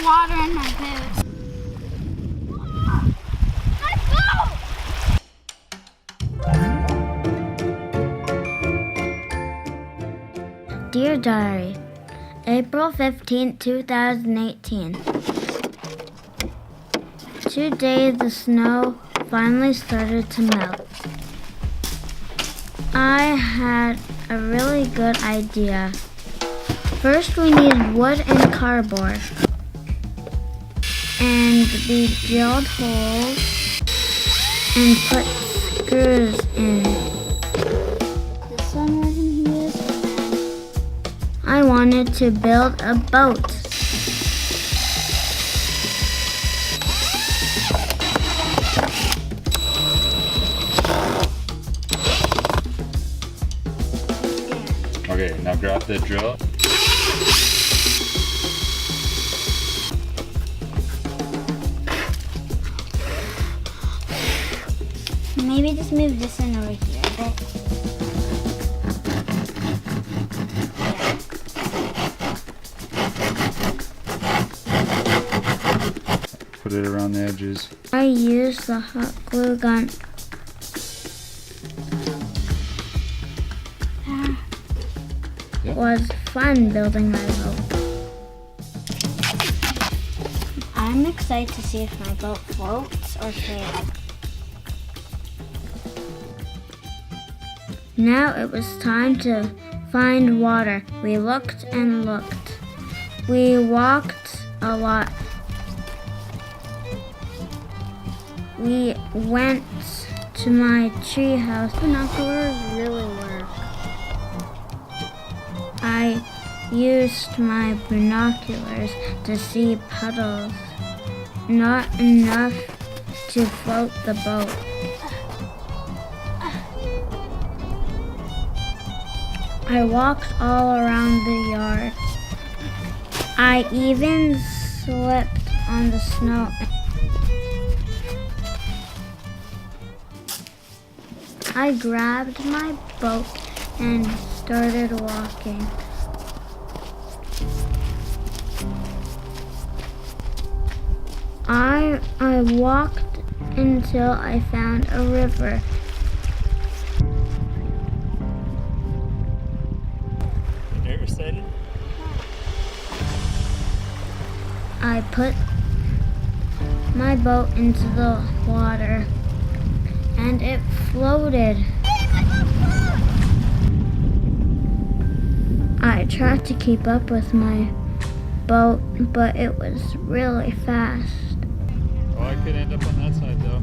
the water in my boots. Dear Diary, April 15, 2018. Today the snow finally started to melt. I had a really good idea. First we needed wood and cardboard. And we drilled holes and put screws in. The sun wasn't here. I wanted to build a boat. Okay, now grab the drill. Maybe just move this in over here a bit. Put it around the edges. I used the hot glue gun. It was fun building my boat. I'm excited to see if my boat floats or stays up. Now it was time to find water. We looked and looked. We walked a lot. We went to my tree house. Binoculars really work. I used my binoculars to see puddles. Not enough to float the boat. I walked all around the yard. I even slipped on the snow. I grabbed my boat and started walking. I walked until I found a river. Are you excited? I put my boat into the water and it floated. I tried to keep up with my boat, but it was really fast. Oh, I could end up on that side though.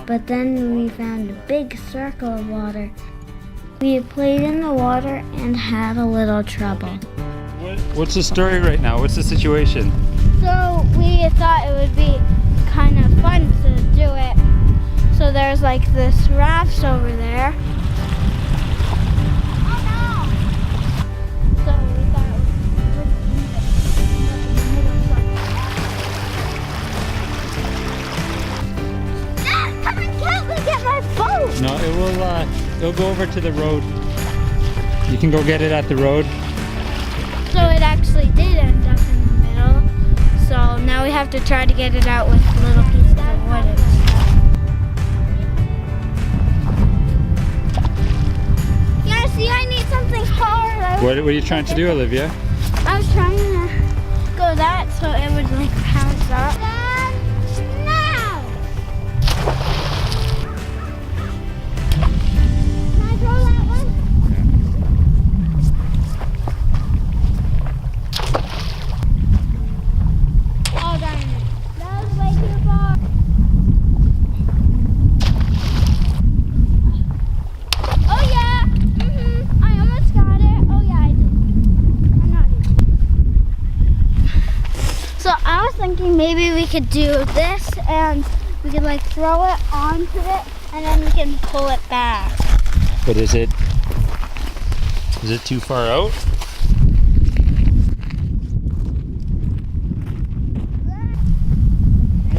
But then we found a big circle of water. We played in the water and had a little trouble. What's the story right now? What's the situation? So we thought it would be kind of fun to do it. So there's like this raft over there. Oh no! So we thought it would Dad, come and get my boat! No, it'll go over to the road. You can go get it at the road. So it actually did end up in the middle. So now we have to try to get it out with little pieces of wood. Yeah, see, I need something hard. What are you trying to do, Olivia? I was trying to go that so it would like bounce up. Now! Can I throw that one? we could do this and we could like throw it onto it and then we can pull it back. But is it too far out?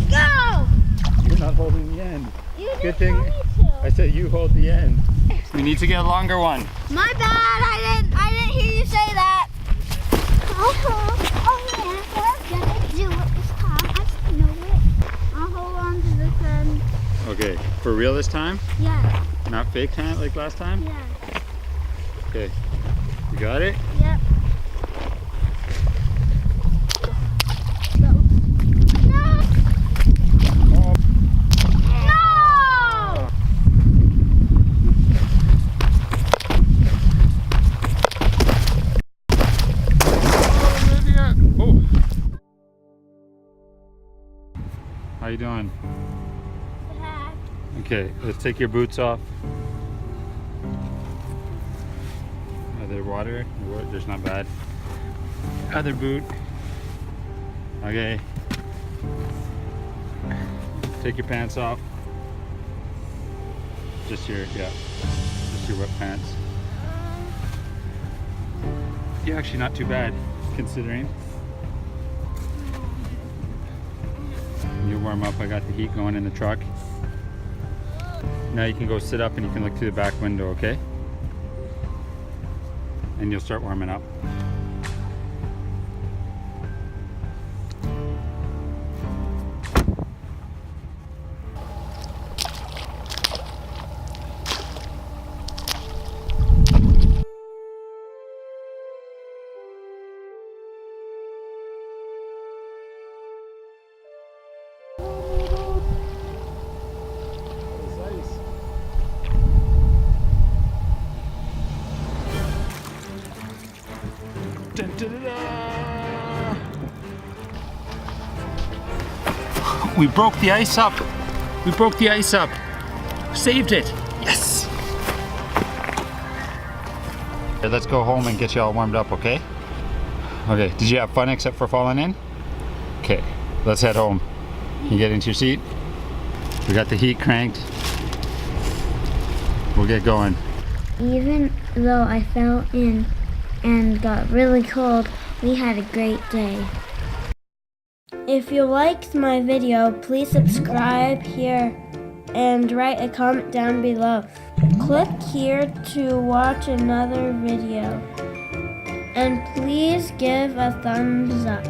Go! You're not holding the end. You Good just thing told me to. I said you hold the end. We need to get a longer one. My bad, I didn't hear you say that. Oh yeah, we're gonna do it this time. I know it. I'll hold on to this end. Okay, for real this time? Yeah, Not fake time like last time? yeah. Okay, you got it? Yep. No! No! Oh. No! Olivia! Oh! How you doing? Okay, let's take your boots off. Other water? There's not bad. Other boot. Okay. Take your pants off. Just your wet pants. You're actually not too bad, considering. You warm up, I got the heat going in the truck. Now you can go sit up and you can look through the back window, okay? And you'll start warming up. Dun, dun, dun, dun. We broke the ice up. We broke the ice up. Saved it. Yes. Okay, let's go home and get you all warmed up, okay? Okay, did you have fun except for falling in? Okay, let's head home. You get into your seat. We got the heat cranked. We'll get going. Even though I fell in and got really cold, we had a great day. If you liked my video, please subscribe here and write a comment down below. Click here to watch another video. And please give a thumbs up.